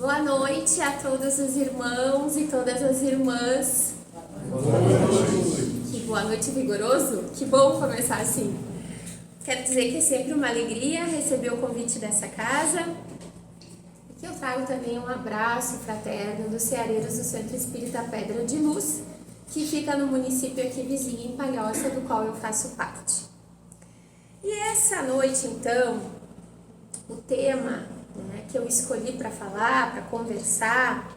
Boa noite a todos os irmãos e todas as irmãs. Boa noite. Que boa noite vigoroso. Que bom começar assim. Quero dizer que é sempre uma alegria receber o convite dessa casa. E que eu trago também um abraço fraterno dos ceareiros do Centro Espírita Pedra de Luz, que fica no município aqui vizinho, em Palhoça, do qual eu faço parte. E essa noite, então, o tema que eu escolhi para falar, para conversar,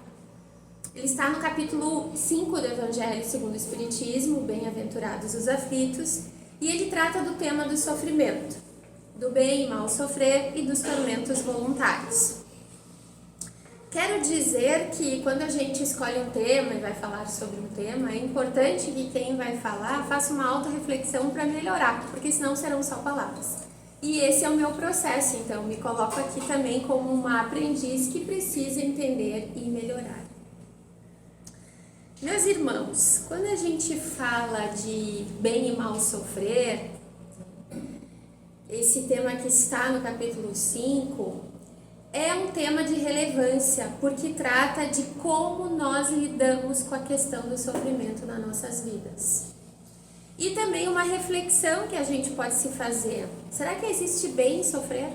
ele está no capítulo 5 do Evangelho segundo o Espiritismo, Bem-aventurados os aflitos, e ele trata do tema do sofrimento, do bem e mal sofrer e dos tormentos voluntários. Quero dizer que quando a gente escolhe um tema e vai falar sobre um tema, é importante que quem vai falar faça uma auto-reflexão para melhorar, porque senão serão só palavras. E esse é o meu processo, então me coloco aqui também como uma aprendiz que precisa entender e melhorar. Meus irmãos, quando a gente fala de bem e mal sofrer, esse tema que está no capítulo 5 é um tema de relevância, porque trata de como nós lidamos com a questão do sofrimento nas nossas vidas. E também uma reflexão que a gente pode se fazer. Será que existe bem em sofrer?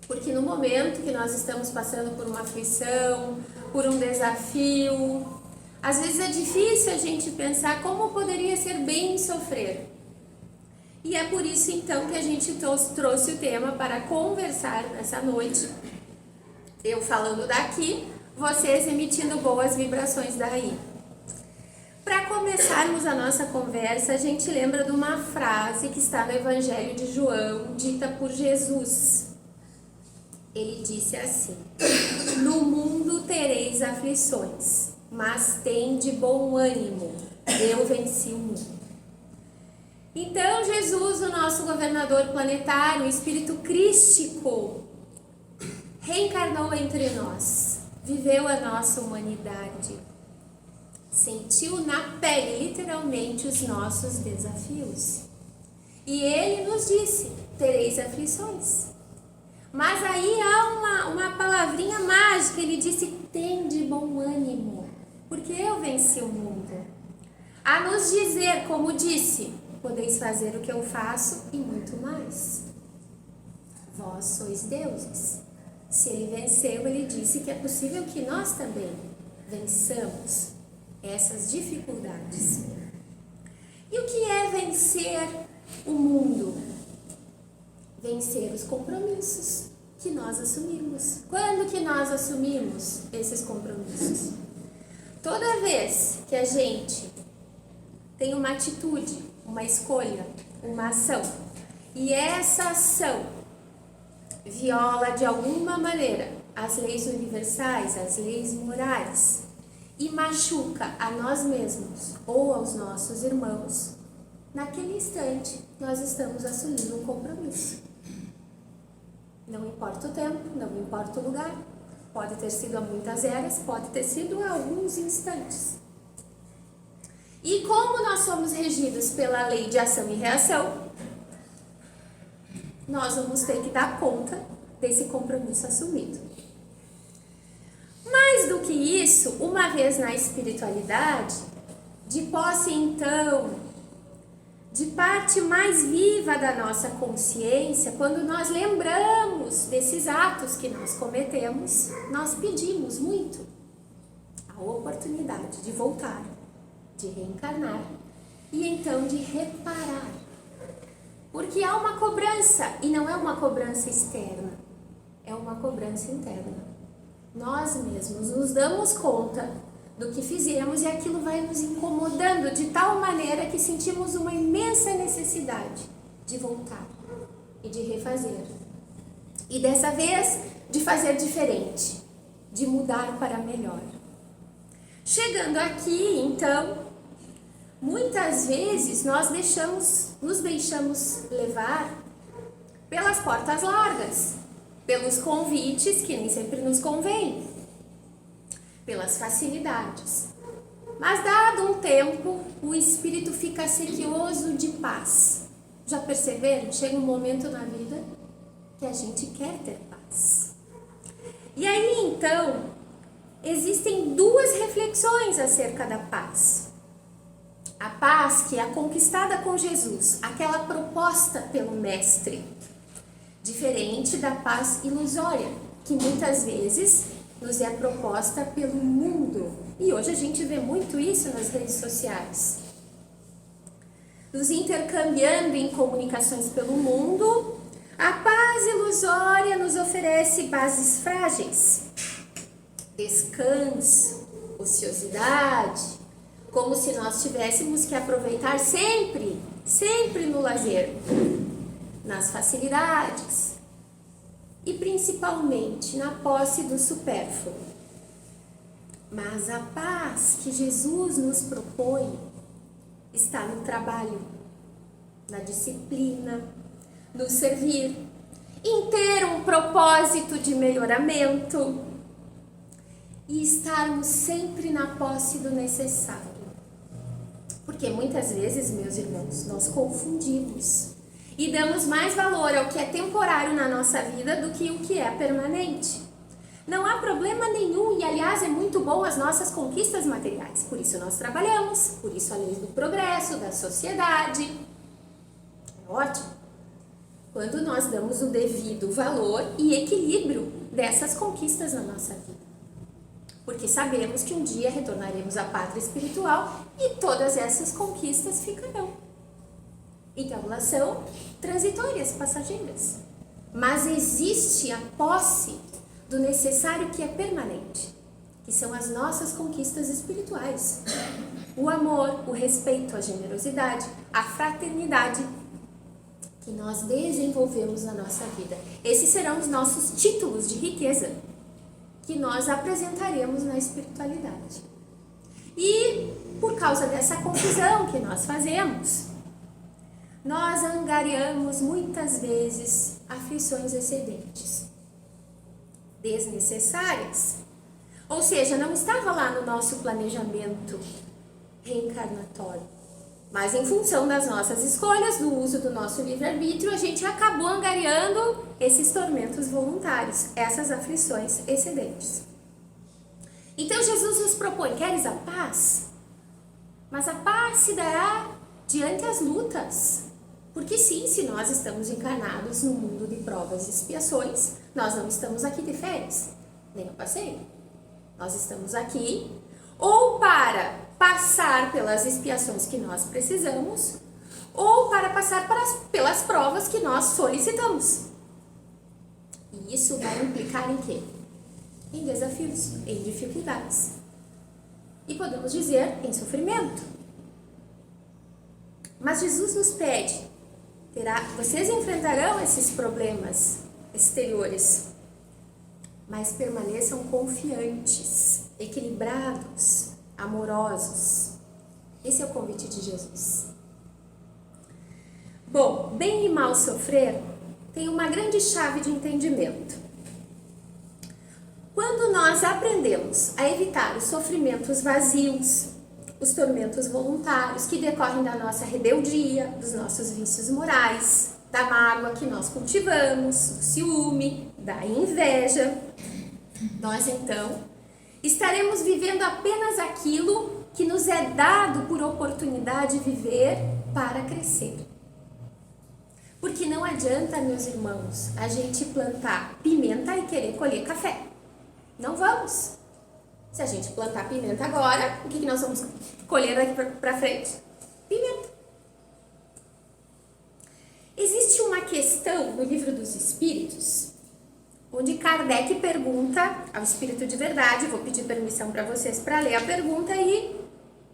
Porque no momento que nós estamos passando por uma aflição, por um desafio, às vezes é difícil a gente pensar como poderia ser bem em sofrer. E é por isso então que a gente trouxe o tema para conversar nessa noite. Eu falando daqui, vocês emitindo boas vibrações daí. Para começarmos a nossa conversa, a gente lembra de uma frase que está no Evangelho de João, dita por Jesus. Ele disse assim: "No mundo tereis aflições, mas tende bom ânimo, eu venci o mundo." Então, Jesus, o nosso governador planetário, o Espírito Crístico, reencarnou entre nós, viveu a nossa humanidade, sentiu na pele, literalmente, os nossos desafios. E ele nos disse: tereis aflições. Mas aí há uma palavrinha mágica, ele disse: tende bom ânimo, porque eu venci o mundo. A nos dizer, como disse: podeis fazer o que eu faço e muito mais. Vós sois deuses. Se ele venceu, ele disse que é possível que nós também vençamos essas dificuldades. E o que é vencer o mundo? Vencer os compromissos que nós assumimos. Quando que nós assumimos esses compromissos? Toda vez que a gente tem uma atitude, uma escolha, uma ação, e essa ação viola de alguma maneira as leis universais, as leis morais, e machuca a nós mesmos ou aos nossos irmãos, naquele instante nós estamos assumindo um compromisso. Não importa o tempo, não importa o lugar, pode ter sido há muitas eras, pode ter sido há alguns instantes. E como nós somos regidos pela lei de ação e reação, nós vamos ter que dar conta desse compromisso assumido. Mais do que isso, uma vez na espiritualidade, de posse então, de parte mais viva da nossa consciência, quando nós lembramos desses atos que nós cometemos, nós pedimos muito a oportunidade de voltar, de reencarnar e então de reparar. Porque há uma cobrança, e não é uma cobrança externa, é uma cobrança interna. Nós mesmos nos damos conta do que fizemos e aquilo vai nos incomodando de tal maneira que sentimos uma imensa necessidade de voltar e de refazer. E dessa vez, de fazer diferente, de mudar para melhor. Chegando aqui, então, muitas vezes nós nos deixamos levar pelas portas largas, pelos convites que nem sempre nos convêm, pelas facilidades. Mas dado um tempo, o espírito fica sequioso de paz. Já perceberam? Chega um momento na vida que a gente quer ter paz. E aí, então, existem duas reflexões acerca da paz. A paz que é conquistada com Jesus, aquela proposta pelo Mestre, diferente da paz ilusória, que muitas vezes nos é proposta pelo mundo. E hoje a gente vê muito isso nas redes sociais. Nos intercambiando em comunicações pelo mundo, a paz ilusória nos oferece bases frágeis, descanso, ociosidade, como se nós tivéssemos que aproveitar sempre no lazer, nas facilidades e principalmente na posse do supérfluo. Mas a paz que Jesus nos propõe está no trabalho, na disciplina, no servir, em ter um propósito de melhoramento e estarmos sempre na posse do necessário. Porque muitas vezes, meus irmãos, nós confundimos e damos mais valor ao que é temporário na nossa vida do que o que é permanente. Não há problema nenhum e, aliás, é muito bom as nossas conquistas materiais. Por isso nós trabalhamos, por isso a lei do progresso, da sociedade. É ótimo. Quando nós damos o devido valor e equilíbrio dessas conquistas na nossa vida. Porque sabemos que um dia retornaremos à pátria espiritual e todas essas conquistas ficarão. Então, elas são transitórias, passageiras. Mas existe a posse do necessário que é permanente, que são as nossas conquistas espirituais. O amor, o respeito, a generosidade, a fraternidade que nós desenvolvemos na nossa vida. Esses serão os nossos títulos de riqueza que nós apresentaremos na espiritualidade. E por causa dessa confusão que nós fazemos, nós angariamos muitas vezes aflições excedentes, desnecessárias. Ou seja, não estava lá no nosso planejamento reencarnatório. Mas em função das nossas escolhas, do uso do nosso livre-arbítrio, a gente acabou angariando esses tormentos voluntários, essas aflições excedentes. Então Jesus nos propõe, queres a paz? Mas a paz se dará diante as lutas. Porque sim, se nós estamos encarnados no mundo de provas e expiações, nós não estamos aqui de férias, nem a passeio. Nós estamos aqui ou para passar pelas expiações que nós precisamos, ou para passar pelas provas que nós solicitamos. E isso vai implicar em quê? Em desafios, em dificuldades. E podemos dizer, em sofrimento. Mas Jesus nos pede, vocês enfrentarão esses problemas exteriores, mas permaneçam confiantes, equilibrados, amorosos. Esse é o convite de Jesus. Bom, bem e mal sofrer tem uma grande chave de entendimento. Quando nós aprendemos a evitar os sofrimentos vazios, os tormentos voluntários que decorrem da nossa rebeldia, dos nossos vícios morais, da mágoa que nós cultivamos, do ciúme, da inveja, nós então estaremos vivendo apenas aquilo que nos é dado por oportunidade de viver para crescer. Porque não adianta, meus irmãos, a gente plantar pimenta e querer colher café. Não vamos. Se a gente plantar pimenta agora, o que nós vamos colher daqui para frente? Pimenta. Existe uma questão no Livro dos Espíritos, onde Kardec pergunta ao Espírito de Verdade, vou pedir permissão para vocês para ler a pergunta e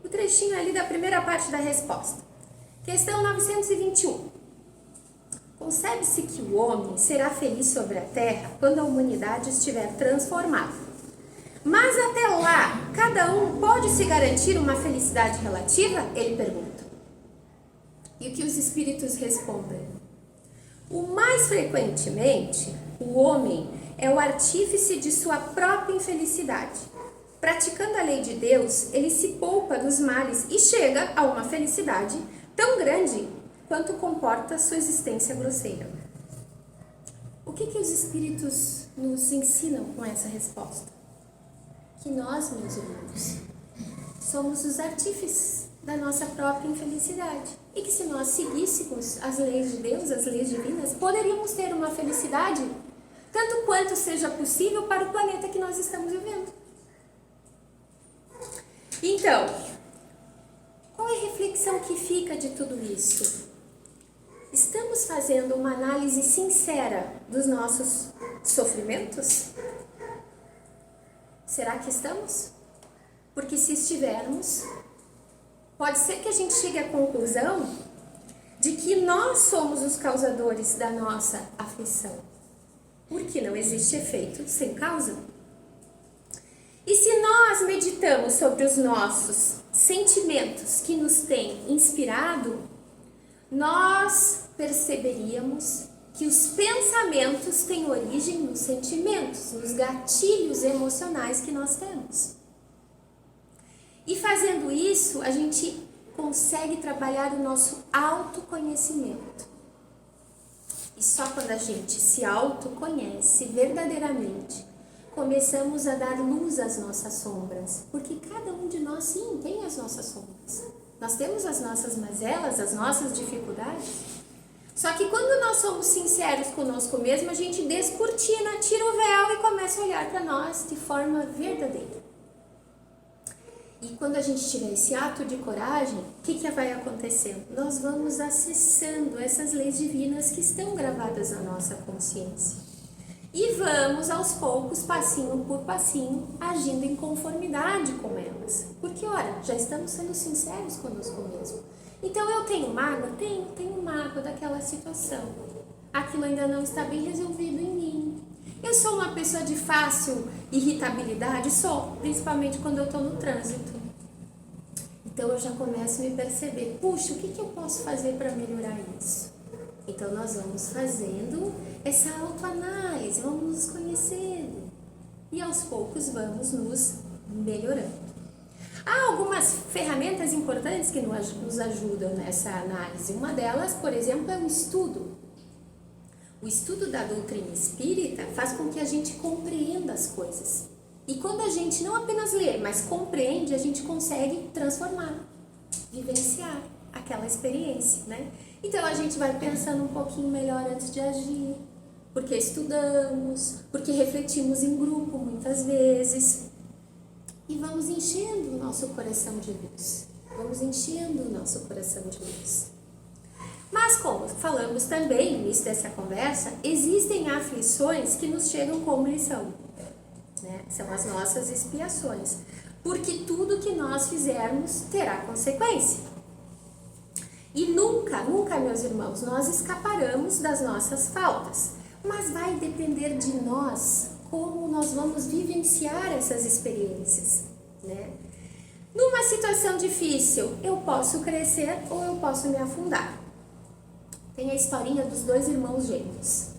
o trechinho ali da primeira parte da resposta. Questão 921. Concebe-se que o homem será feliz sobre a terra quando a humanidade estiver transformada. Mas até lá, cada um pode se garantir uma felicidade relativa? Ele pergunta. E o que os espíritos respondem? O mais frequentemente, o homem é o artífice de sua própria infelicidade. Praticando a lei de Deus, ele se poupa dos males e chega a uma felicidade tão grande quanto comporta sua existência grosseira. O que os espíritos nos ensinam com essa resposta? Que nós, meus irmãos, somos os artífices da nossa própria infelicidade. E que se nós seguíssemos as leis de Deus, as leis divinas, poderíamos ter uma felicidade tanto quanto seja possível para o planeta que nós estamos vivendo. Então, qual é a reflexão que fica de tudo isso? Estamos fazendo uma análise sincera dos nossos sofrimentos? Será que estamos? Porque se estivermos, pode ser que a gente chegue à conclusão de que nós somos os causadores da nossa aflição. Porque não existe efeito sem causa. E se nós meditamos sobre os nossos sentimentos que nos têm inspirado, nós perceberíamos que os pensamentos têm origem nos sentimentos, nos gatilhos emocionais que nós temos. E fazendo isso, a gente consegue trabalhar o nosso autoconhecimento. E só quando a gente se autoconhece verdadeiramente, começamos a dar luz às nossas sombras. Porque cada um de nós, sim, tem as nossas sombras. Nós temos as nossas mazelas, as nossas dificuldades. Só que quando nós somos sinceros conosco mesmo, a gente descortina, tira o véu e começa a olhar para nós de forma verdadeira. E quando a gente tiver esse ato de coragem, o que vai acontecendo? Nós vamos acessando essas leis divinas que estão gravadas na nossa consciência. E vamos, aos poucos, passinho por passinho, agindo em conformidade com elas. Porque, olha, já estamos sendo sinceros conosco mesmo. Então, eu tenho mágoa? Tenho mágoa daquela situação. Aquilo ainda não está bem resolvido em mim. Eu sou uma pessoa de fácil irritabilidade? Sou, principalmente quando eu estou no trânsito. Então, eu já começo a me perceber, puxa, o que eu posso fazer para melhorar isso? Então, nós vamos fazendo essa autoanálise, vamos nos conhecendo e aos poucos vamos nos melhorando. Há algumas ferramentas importantes que nos ajudam nessa análise. Uma delas, por exemplo, é o estudo. O estudo da doutrina espírita faz com que a gente compreenda as coisas. E quando a gente não apenas lê, mas compreende, a gente consegue transformar, vivenciar aquela experiência, né? Então a gente vai pensando um pouquinho melhor antes de agir, porque estudamos, porque refletimos em grupo muitas vezes e vamos enchendo o nosso coração de luz, vamos enchendo o nosso coração de luz. Mas como falamos também no início dessa conversa, existem aflições que nos chegam como lição, né? São as nossas expiações, porque tudo que nós fizermos terá consequência. E nunca, meus irmãos, nós escaparemos das nossas faltas, mas vai depender de nós como nós vamos vivenciar essas experiências, né? Numa situação difícil, eu posso crescer ou eu posso me afundar. Tem a historinha dos 2 irmãos gêmeos.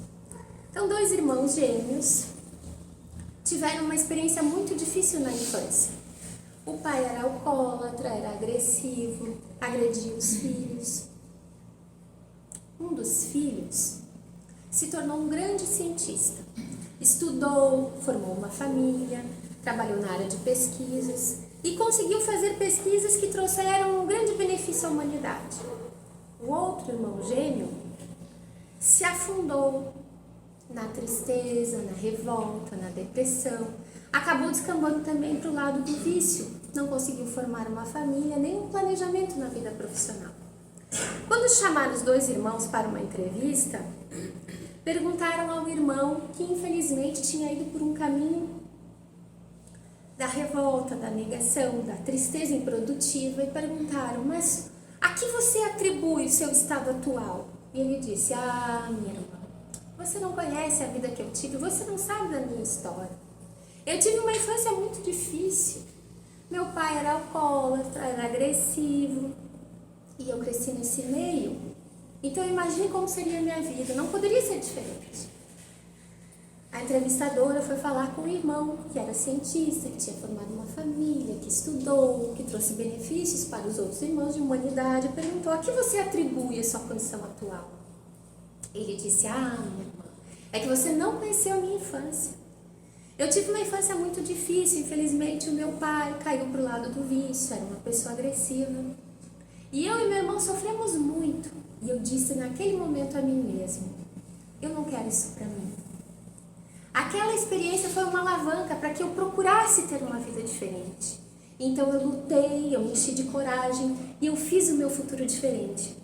Então, 2 irmãos gêmeos tiveram uma experiência muito difícil na infância. O pai era alcoólatra, era agressivo, agredia os filhos. Um dos filhos se tornou um grande cientista. Estudou, formou uma família, trabalhou na área de pesquisas e conseguiu fazer pesquisas que trouxeram um grande benefício à humanidade. O outro irmão gêmeo se afundou na tristeza, na revolta, na depressão. Acabou descambando também para o lado do vício. Não conseguiu formar uma família, nem um planejamento na vida profissional. Quando chamaram os 2 irmãos para uma entrevista, perguntaram ao irmão que infelizmente tinha ido por um caminho da revolta, da negação, da tristeza improdutiva e perguntaram, mas a que você atribui o seu estado atual? E ele disse, minha irmã, você não conhece a vida que eu tive, você não sabe da minha história. Eu tive uma infância muito difícil. Meu pai era alcoólatra, era agressivo e eu cresci nesse meio. Então imagine como seria a minha vida, não poderia ser diferente. A entrevistadora foi falar com o irmão, que era cientista, que tinha formado uma família, que estudou, que trouxe benefícios para os outros irmãos de humanidade, e perguntou, a que você atribui a sua condição atual? Ele disse, minha irmã, É que você não conheceu a minha infância. Eu tive uma infância muito difícil, infelizmente o meu pai caiu pro lado do vício, era uma pessoa agressiva. E eu e meu irmão sofremos muito. E eu disse naquele momento a mim mesmo, eu não quero isso para mim. Aquela experiência foi uma alavanca para que eu procurasse ter uma vida diferente. Então eu lutei, eu me enchi de coragem e eu fiz o meu futuro diferente.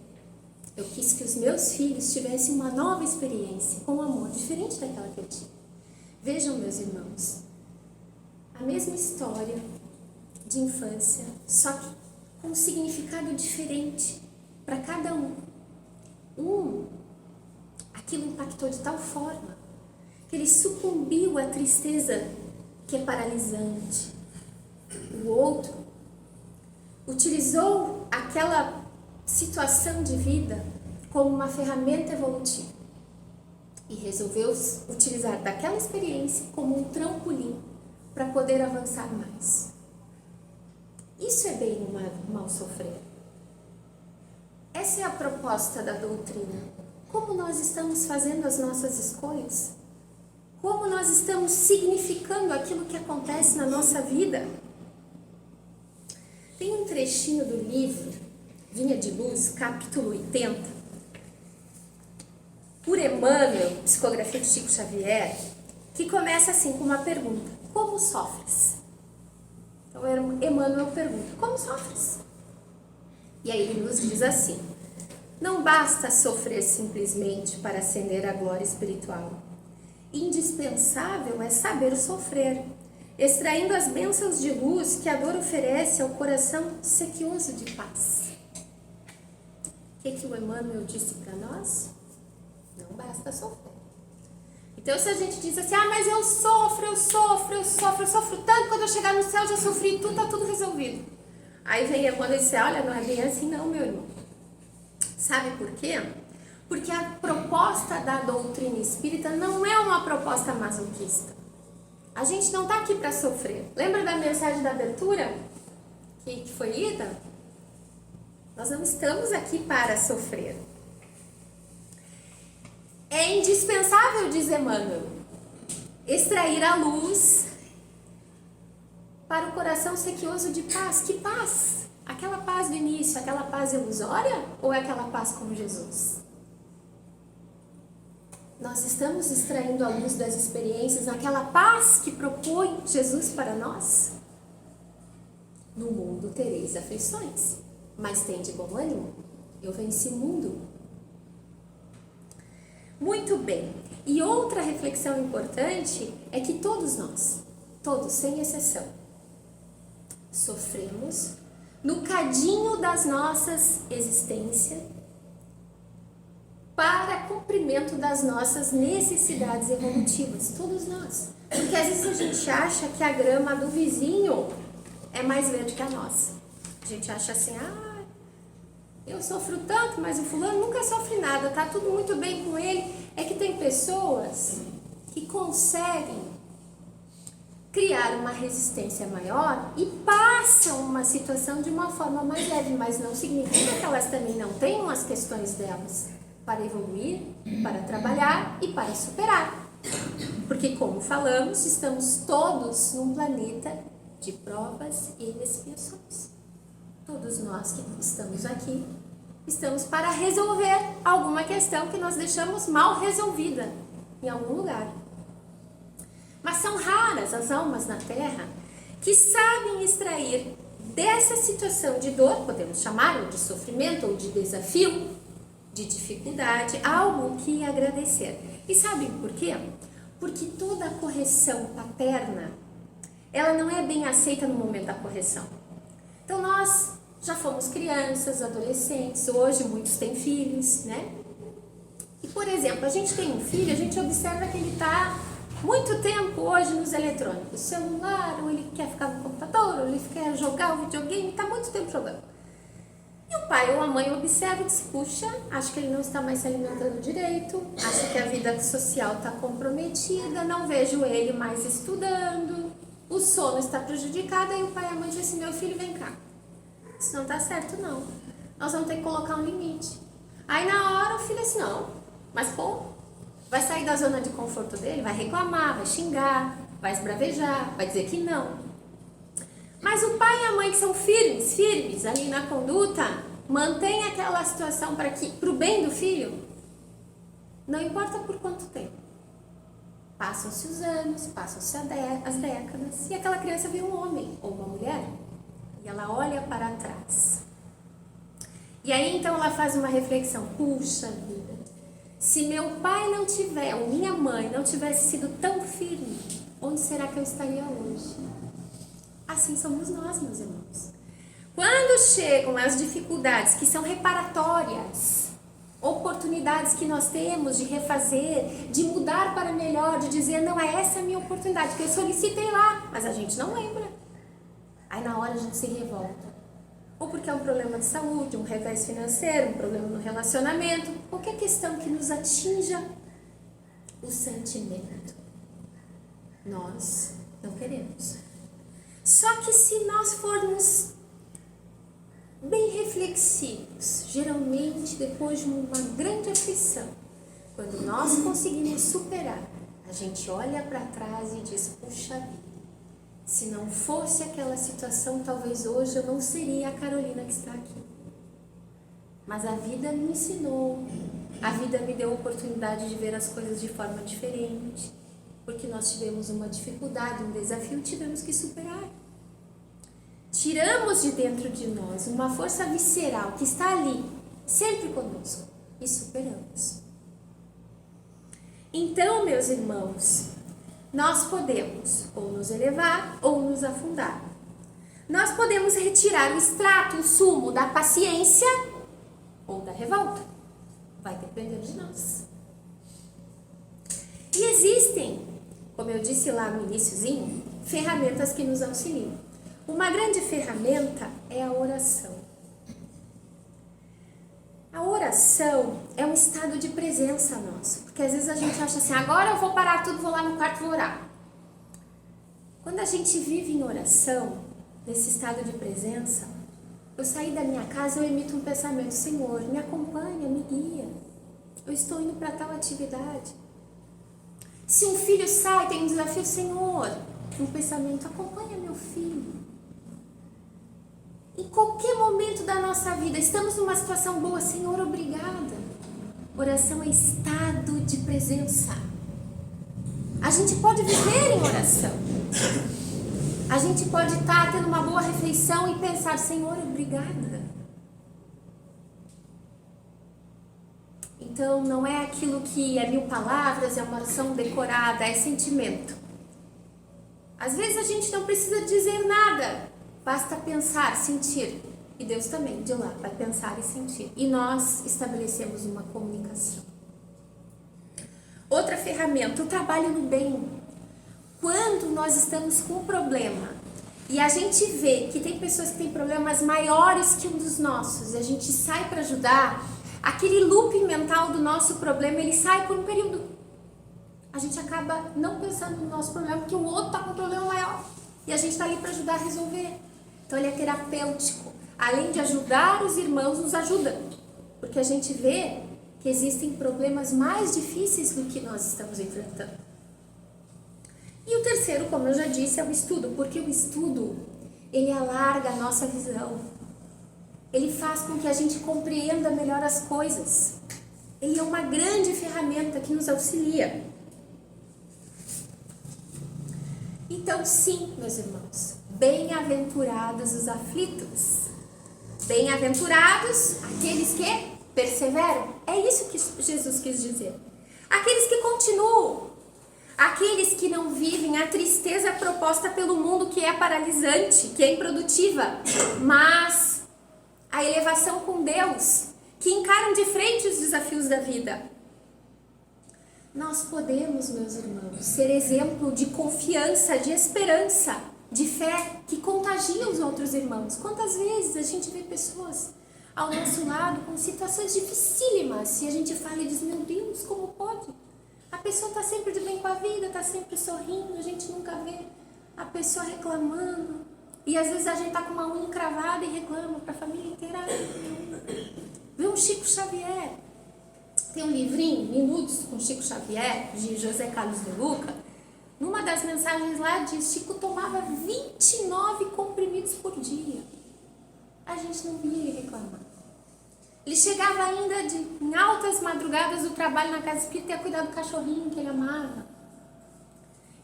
Eu quis que os meus filhos tivessem uma nova experiência, com amor, diferente daquela que eu tive. Vejam, meus irmãos, a mesma história de infância, só que com um significado diferente para cada um. Aquilo impactou de tal forma que ele sucumbiu à tristeza que é paralisante. O outro utilizou aquela situação de vida como uma ferramenta evolutiva e resolveu utilizar daquela experiência como um trampolim para poder avançar mais. Isso é bem no mal sofrer. Essa é a proposta da doutrina. Como nós estamos fazendo as nossas escolhas? Como nós estamos significando aquilo que acontece na nossa vida? Tem um trechinho do livro Vinha de Luz, capítulo 80, por Emmanuel, psicografia de Chico Xavier, que começa assim com uma pergunta: como sofres? Então Emmanuel pergunta: como sofres? E aí ele nos diz assim: não basta sofrer simplesmente para ascender à glória espiritual. Indispensável é saber sofrer, extraindo as bênçãos de luz que a dor oferece ao coração sequioso de paz. O que o Emmanuel disse para nós? Não basta sofrer. Então se a gente diz assim, mas eu sofro tanto, quando eu chegar no céu já sofri tudo, tá tudo resolvido. Aí vem Emmanuel e diz, olha, não é bem assim não, meu irmão. Sabe por quê? Porque a proposta da doutrina espírita não é uma proposta masoquista. A gente não está aqui para sofrer. Lembra da mensagem da abertura que foi lida? Nós não estamos aqui para sofrer. É indispensável, diz Emmanuel, extrair a luz para o coração sequioso de paz. Que paz? Aquela paz do início, aquela paz ilusória ou é aquela paz com Jesus? Nós estamos extraindo a luz das experiências naquela paz que propõe Jesus para nós? No mundo tereis aflições, mas tende bom ânimo, eu venci o mundo. Muito bem, e outra reflexão importante é que todos nós, todos sem exceção, sofremos no cadinho das nossas existências para cumprimento das nossas necessidades evolutivas, todos nós. Porque às vezes a gente acha que a grama do vizinho é mais verde que a nossa. A gente acha assim, eu sofro tanto, mas o fulano nunca sofre nada, tá tudo muito bem com ele. É que tem pessoas que conseguem criar uma resistência maior e passam uma situação de uma forma mais leve, mas não significa que elas também não tenham as questões delas para evoluir, para trabalhar e para superar. Porque, como falamos, estamos todos num planeta de provas e expiações. Todos nós que estamos aqui, estamos para resolver alguma questão que nós deixamos mal resolvida em algum lugar. Mas são raras as almas na Terra que sabem extrair dessa situação de dor, podemos chamar de sofrimento ou de desafio, de dificuldade, algo que agradecer. E sabem por quê? Porque toda correção paterna, ela não é bem aceita no momento da correção. Então nós já fomos crianças, adolescentes, hoje muitos têm filhos, né? E por exemplo, a gente tem um filho, a gente observa que ele está muito tempo hoje nos eletrônicos, celular, ou ele quer ficar no computador, ou ele quer jogar o videogame, está muito tempo jogando. E o pai ou a mãe observa e diz, puxa, acho que ele não está mais se alimentando direito, acho que a vida social está comprometida, não vejo ele mais estudando, o sono está prejudicado, aí o pai e a mãe dizem assim, meu filho, vem cá, isso não está certo não, nós vamos ter que colocar um limite. Aí na hora o filho assim, não, mas pô, Vai sair da zona de conforto dele, vai reclamar, vai xingar, vai esbravejar, vai dizer que não. Mas o pai e a mãe que são firmes ali na conduta, mantém aquela situação para o bem do filho, não importa por quanto tempo. Passam-se os anos, passam-se as décadas, e aquela criança vira um homem ou uma mulher, e ela olha para trás. E aí então ela faz uma reflexão, puxa vida, se meu pai não tiver, ou minha mãe não tivesse sido tão firme, onde será que eu estaria hoje? Assim somos nós, meus irmãos. Quando chegam as dificuldades que são reparatórias, oportunidades que nós temos de refazer, de mudar para melhor, de dizer, não, essa é a minha oportunidade, que eu solicitei lá, mas a gente não lembra. Aí na hora a gente se revolta. Ou porque é um problema de saúde, um revés financeiro, um problema no relacionamento, qualquer questão que nos atinja o sentimento. Nós não queremos. Só que se nós formos bem reflexivos, geralmente depois de uma grande aflição, quando nós conseguimos superar, a gente olha para trás e diz, puxa vida, se não fosse aquela situação, talvez hoje eu não seria a Carolina que está aqui. Mas a vida me ensinou, a vida me deu a oportunidade de ver as coisas de forma diferente, porque nós tivemos uma dificuldade, um desafio, tivemos que superar. Tiramos de dentro de nós uma força visceral que está ali, sempre conosco, e superamos. Então, meus irmãos, nós podemos ou nos elevar ou nos afundar. Nós podemos retirar o extrato, o sumo da paciência ou da revolta. Vai depender de nós. E existem, como eu disse lá no iniciozinho, ferramentas que nos auxiliam. Uma grande ferramenta é a oração. A oração é um estado de presença nosso, porque às vezes a gente acha assim, agora eu vou parar tudo, vou lá no quarto e vou orar. Quando a gente vive em oração, nesse estado de presença, eu saí da minha casa, eu emito um pensamento, Senhor, me acompanha, me guia, eu estou indo para tal atividade. Se um filho sai, tem um desafio, Senhor, um pensamento, acompanha meu filho. Em qualquer momento da nossa vida, estamos numa situação boa, Senhor, obrigada. Oração é estado de presença. A gente pode viver em oração. A gente pode estar tendo uma boa refeição e pensar, Senhor, obrigada. Então, não é aquilo que é 1000 palavras, é uma oração decorada, é sentimento. Às vezes a gente não precisa dizer nada. Basta pensar, sentir. E Deus também, de lá, vai pensar e sentir. E nós estabelecemos uma comunicação. Outra ferramenta, o trabalho no bem. Quando nós estamos com um problema e a gente vê que tem pessoas que têm problemas maiores que um dos nossos e a gente sai para ajudar, aquele loop mental do nosso problema, ele sai por um período. A gente acaba não pensando no nosso problema porque o outro está com um problema maior e a gente está ali para ajudar a resolver. Então ele é terapêutico. Além de ajudar os irmãos, nos ajuda. Porque a gente vê que existem problemas mais difíceis do que nós estamos enfrentando. E o terceiro, como eu já disse, é o estudo. Porque o estudo, ele alarga a nossa visão. Ele faz com que a gente compreenda melhor as coisas. Ele é uma grande ferramenta que nos auxilia. Então, sim, meus irmãos, bem-aventurados os aflitos, bem-aventurados aqueles que perseveram. É isso que Jesus quis dizer. Aqueles que continuam, aqueles que não vivem a tristeza proposta pelo mundo, que é paralisante, que é improdutiva, mas a elevação com Deus, que encaram de frente os desafios da vida. Nós podemos, meus irmãos, ser exemplo de confiança, de esperança, de fé, que contagia os outros irmãos. Quantas vezes a gente vê pessoas ao nosso lado com situações dificílimas e a gente fala e diz, meu Deus, como pode? A pessoa está sempre de bem com a vida, está sempre sorrindo, a gente nunca vê a pessoa reclamando. E às vezes a gente está com uma unha encravada e reclama para a família inteira. Vê um Chico Xavier. Tem um livrinho, Minutos com Chico Xavier, de José Carlos de Luca. Numa das mensagens lá diz, Chico tomava 29 comprimidos por dia. A gente não via ele reclamar. Ele chegava ainda em altas madrugadas do trabalho na casa espírita e ia cuidar do cachorrinho que ele amava.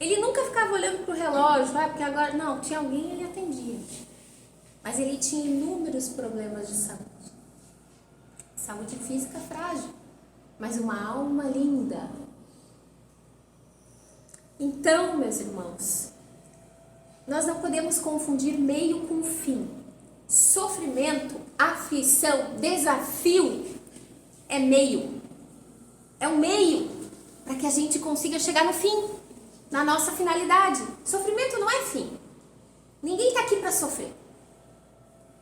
Ele nunca ficava olhando para o relógio, porque agora, não, tinha alguém e ele atendia. Mas ele tinha inúmeros problemas de saúde. Saúde física frágil, mas uma alma linda. Então, meus irmãos, nós não podemos confundir meio com fim. Sofrimento, aflição, desafio é meio. É um meio para que a gente consiga chegar no fim, na nossa finalidade. Sofrimento não é fim. Ninguém está aqui para sofrer.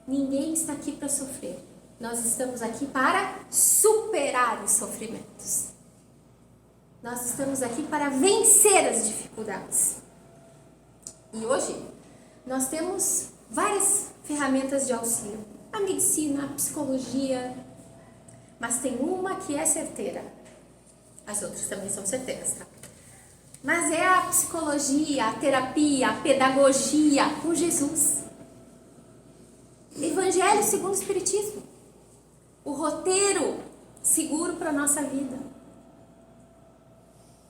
Ninguém está aqui para sofrer. Nós estamos aqui para superar os sofrimentos. Nós estamos aqui para vencer as dificuldades. E hoje nós temos várias ferramentas de auxílio. A medicina, a psicologia, mas tem uma que é certeira. As outras também são certeiras, tá? Mas é a psicologia, a terapia, a pedagogia com Jesus. Evangelho segundo o Espiritismo. O roteiro seguro para a nossa vida.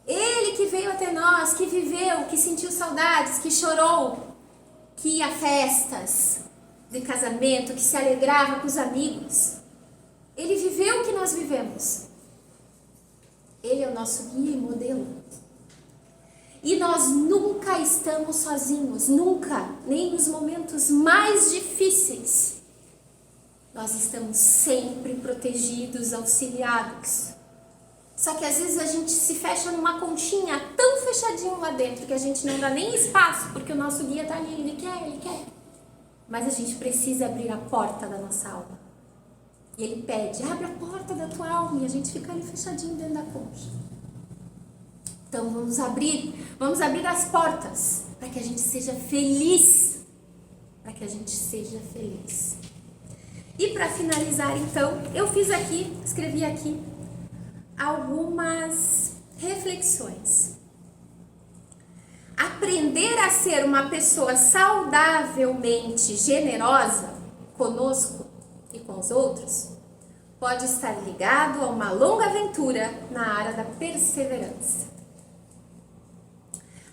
Ele que veio até nós, que viveu, que sentiu saudades, que chorou, que ia a festas de casamento, que se alegrava com os amigos. Ele viveu o que nós vivemos. Ele é o nosso guia e modelo. E nós nunca estamos sozinhos, nunca, nem nos momentos mais difíceis. Nós estamos sempre protegidos, auxiliados. Só que às vezes a gente se fecha numa conchinha tão fechadinho lá dentro que a gente não dá nem espaço, porque o nosso guia está ali, ele quer. Mas a gente precisa abrir a porta da nossa alma. E ele pede, abre a porta da tua alma, e a gente fica ali fechadinho dentro da concha. Então vamos abrir as portas para que a gente seja feliz. Para que a gente seja feliz. E para finalizar então, eu escrevi aqui algumas reflexões. Aprender a ser uma pessoa saudavelmente generosa conosco e com os outros pode estar ligado a uma longa aventura na área da perseverança.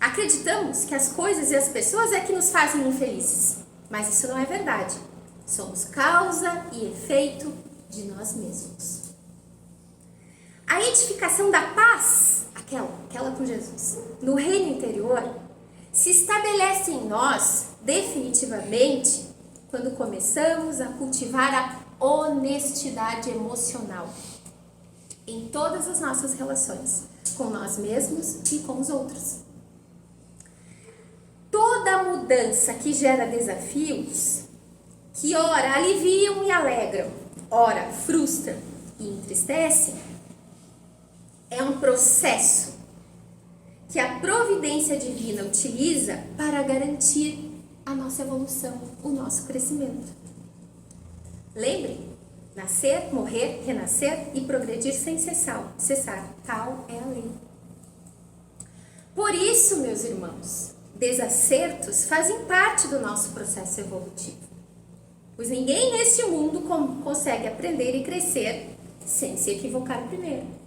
Acreditamos que as coisas e as pessoas é que nos fazem infelizes, mas isso não é verdade. Somos causa e efeito de nós mesmos. A edificação da paz, aquela com Jesus, no reino interior, se estabelece em nós definitivamente quando começamos a cultivar a honestidade emocional em todas as nossas relações, com nós mesmos e com os outros. Toda mudança que gera desafios, que ora aliviam e alegram, ora frustram e entristecem, é um processo que a providência divina utiliza para garantir a nossa evolução, o nosso crescimento. Lembre, nascer, morrer, renascer e progredir sem cessar, tal é a lei. Por isso, meus irmãos, desacertos fazem parte do nosso processo evolutivo, pois ninguém neste mundo consegue aprender e crescer sem se equivocar primeiro.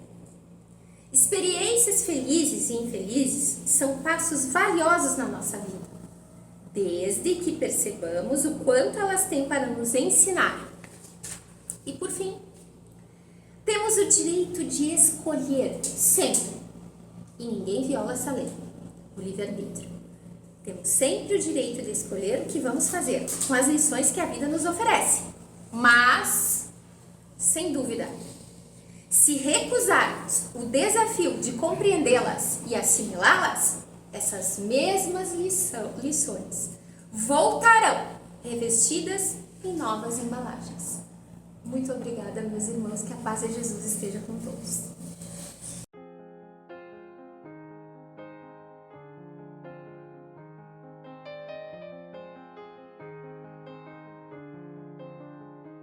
Experiências felizes e infelizes são passos valiosos na nossa vida, desde que percebamos o quanto elas têm para nos ensinar. E por fim, temos o direito de escolher sempre, e ninguém viola essa lei, o livre-arbítrio. Temos sempre o direito de escolher o que vamos fazer com as lições que a vida nos oferece, mas, sem dúvida, se recusarmos o desafio de compreendê-las e assimilá-las, essas mesmas lições voltarão revestidas em novas embalagens. Muito obrigada, meus irmãos, que a paz de Jesus esteja com todos.